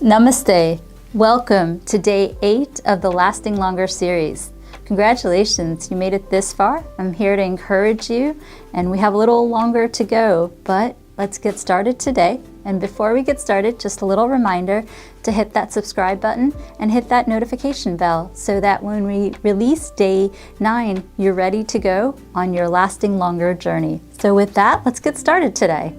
Namaste. Welcome to day 8 of the Lasting Longer series. Congratulations, you made it this far. I'm here to encourage you, and we have a little longer to go, but let's get started today. And before we get started, just a little reminder to hit that subscribe button and hit that notification bell so that when we release day 9, you're ready to go on your lasting longer journey. So with that, let's get started today.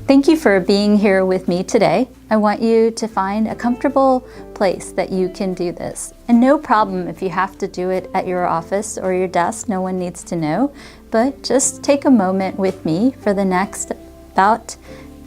Thank you for being here with me today. I want you to find a comfortable place that you can do this. And no problem if you have to do it at your office or your desk, no one needs to know. But just take a moment with me for the next about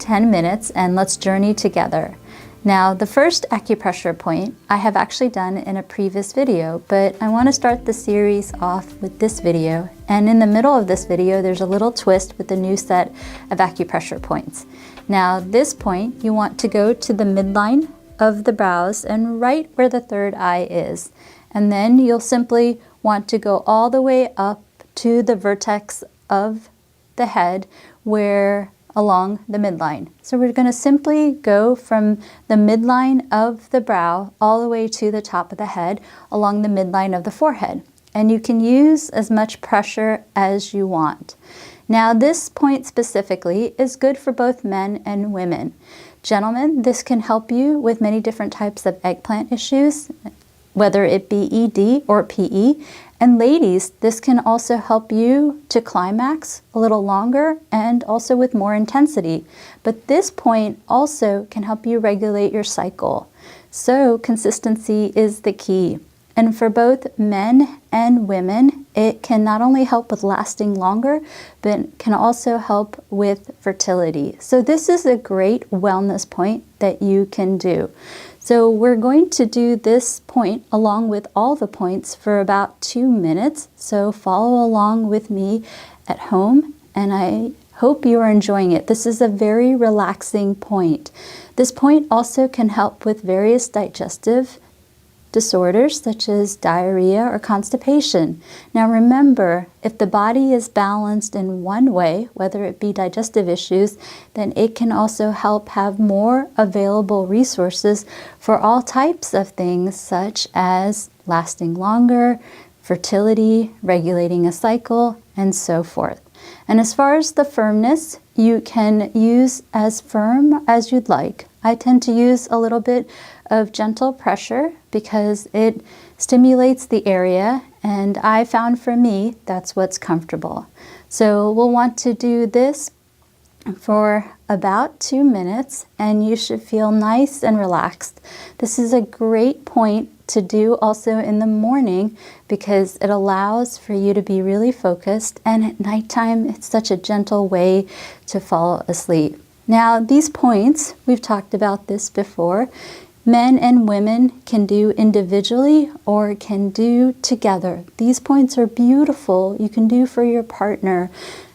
10 minutes and let's journey together. Now, the first acupressure point I have actually done in a previous video, but I want to start the series off with this video. And in the middle of this video, there's a little twist with a new set of acupressure points. Now, this point, you want to go to the midline of the brows and right where the third eye is. And then you'll simply want to go all the way up to the vertex of the head where along the midline. So we're going to simply go from the midline of the brow all the way to the top of the head along the midline of the forehead. And you can use as much pressure as you want. Now this point specifically is good for both men and women. Gentlemen, this can help you with many different types of eggplant issues, whether it be ED or PE. And ladies, this can also help you to climax a little longer and also with more intensity. But this point also can help you regulate your cycle. So consistency is the key. And for both men and women, it can not only help with lasting longer, but can also help with fertility. So this is a great wellness point that you can do. So we're going to do this point along with all the points for about 2 minutes. So follow along with me at home, and I hope you are enjoying it. This is a very relaxing point. This point also can help with various digestive disorders such as diarrhea or constipation. Now remember, if the body is balanced in one way, whether it be digestive issues, then it can also help have more available resources for all types of things such as lasting longer, fertility, regulating a cycle, and so forth. And as far as the firmness, you can use as firm as you'd like. I tend to use a little bit of gentle pressure because it stimulates the area, and I found for me that's what's comfortable. So we'll want to do this for about 2 minutes, and you should feel nice and relaxed. This is a great point to do also in the morning because it allows for you to be really focused, and at nighttime it's such a gentle way to fall asleep. Now these points, we've talked about this before, men and women can do individually or can do together. These points are beautiful. You can do for your partner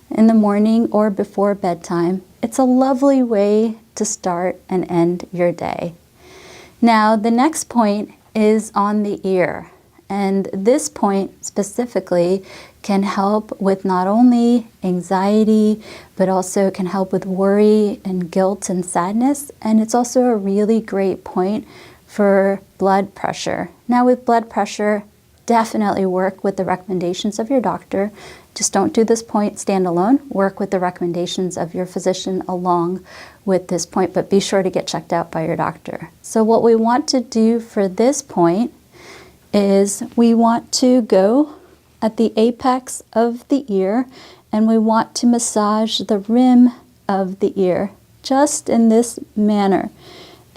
in the morning or before bedtime. It's a lovely way to start and end your day. Now the next point is on the ear. And this point specifically can help with not only anxiety, but also can help with worry and guilt and sadness. And it's also a really great point for blood pressure. Now with blood pressure, definitely work with the recommendations of your doctor. Just don't do this point standalone. Work with the recommendations of your physician along with this point, but be sure to get checked out by your doctor. So what we want to do for this point is we want to go at the apex of the ear, and we want to massage the rim of the ear just in this manner.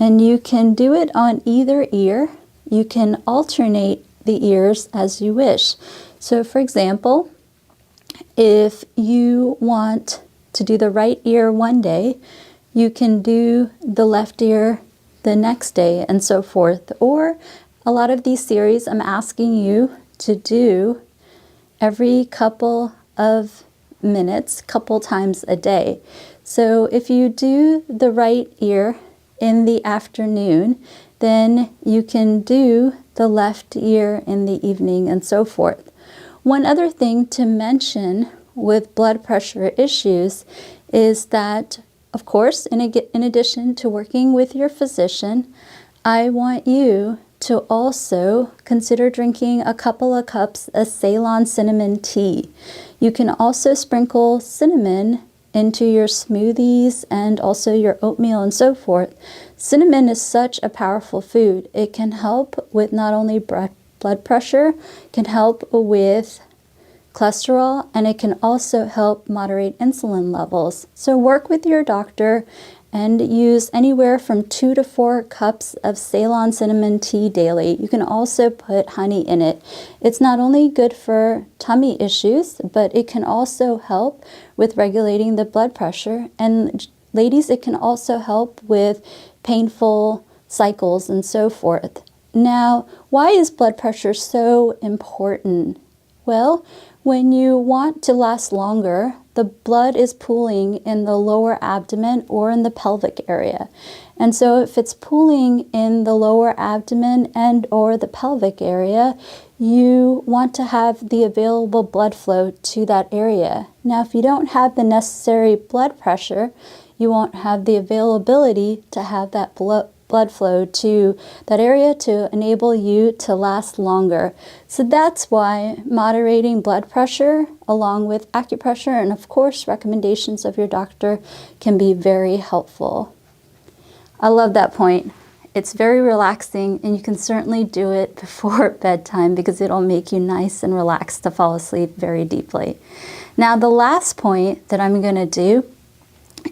And you can do it on either ear. You can alternate the ears as you wish. So for example, if you want to do the right ear one day, you can do the left ear the next day and so forth. Or a lot of these series I'm asking you to do every couple of minutes, couple times a day. So if you do the right ear in the afternoon, then you can do the left ear in the evening and so forth. One other thing to mention with blood pressure issues is that, of course, in addition to working with your physician, I want you to also consider drinking a couple of cups of Ceylon cinnamon tea. You can also sprinkle cinnamon into your smoothies and also your oatmeal and so forth. Cinnamon is such a powerful food. It can help with not only blood pressure, can help with cholesterol, and it can also help moderate insulin levels. So work with your doctor and use anywhere from 2 to 4 cups of Ceylon cinnamon tea daily. You can also put honey in it. It's not only good for tummy issues, but it can also help with regulating the blood pressure. And ladies, it can also help with painful cycles and so forth. Now, why is blood pressure so important? Well, when you want to last longer, the blood is pooling in the lower abdomen or in the pelvic area. And so if it's pooling in the lower abdomen and or the pelvic area, you want to have the available blood flow to that area. Now, if you don't have the necessary blood pressure, you won't have the availability to have that blood flow to that area to enable you to last longer. So that's why moderating blood pressure along with acupressure and of course recommendations of your doctor can be very helpful. I love that point. It's very relaxing, and you can certainly do it before bedtime because it'll make you nice and relaxed to fall asleep very deeply. Now, the last point that I'm going to do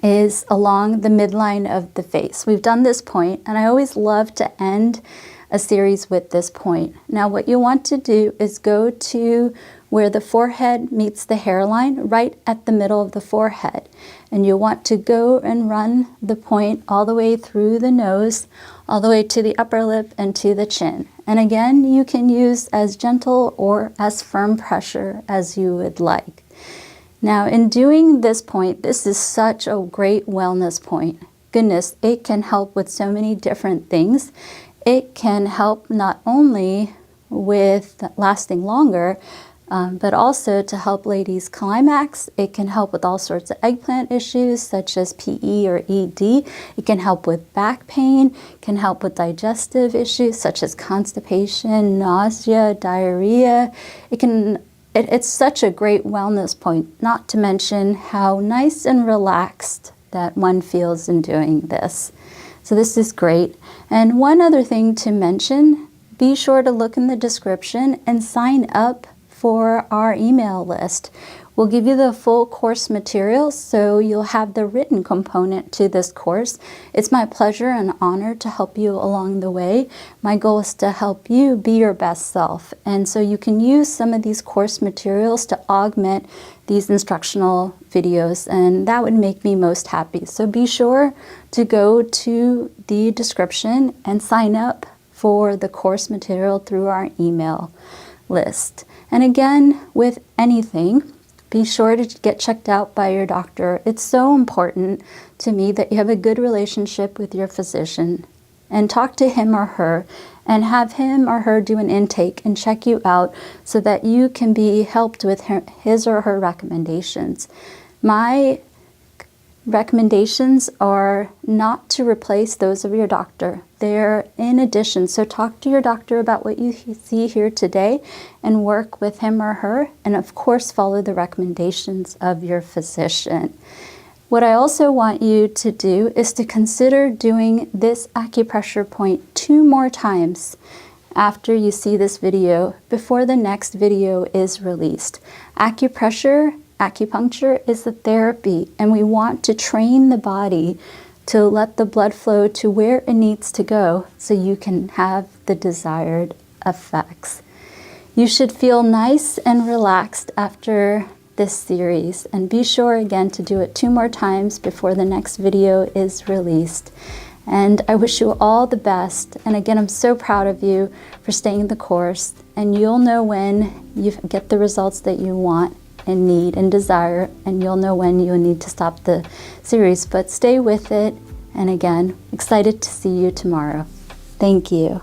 is along the midline of the face. We've done this point, and I always love to end a series with this point. Now, what you want to do is go to where the forehead meets the hairline, right at the middle of the forehead. And you want to go and run the point all the way through the nose, all the way to the upper lip and to the chin. And again, you can use as gentle or as firm pressure as you would like. Now, in doing this point, this is such a great wellness point. Goodness, it can help with so many different things. It can help not only with lasting longer, but also to help ladies climax. It can help with all sorts of eggplant issues such as PE or ED. It can help with back pain, can help with digestive issues such as constipation, nausea, diarrhea. It's such a great wellness point, not to mention how nice and relaxed that one feels in doing this. So this is great. And one other thing to mention, be sure to look in the description and sign up for our email list. We'll give you the full course materials, so you'll have the written component to this course. It's my pleasure and honor to help you along the way. My goal is to help you be your best self. And so you can use some of these course materials to augment these instructional videos, and that would make me most happy. So be sure to go to the description and sign up for the course material through our email list. And again, with anything, be sure to get checked out by your doctor. It's so important to me that you have a good relationship with your physician and talk to him or her and have him or her do an intake and check you out so that you can be helped with his or her recommendations. My recommendations are not to replace those of your doctor. They're in addition. So talk to your doctor about what you see here today and work with him or her, and of course follow the recommendations of your physician. What I also want you to do is to consider doing this acupressure point 2 more times after you see this video before the next video is released. Acupuncture is a therapy, and we want to train the body to let the blood flow to where it needs to go so you can have the desired effects. You should feel nice and relaxed after this series, and be sure again to do it 2 more times before the next video is released. And I wish you all the best. And again, I'm so proud of you for staying the course, and you'll know when you get the results that you want and need and desire, and you'll know when you'll need to stop the series. But stay with it, and again, excited to see you tomorrow. Thank you.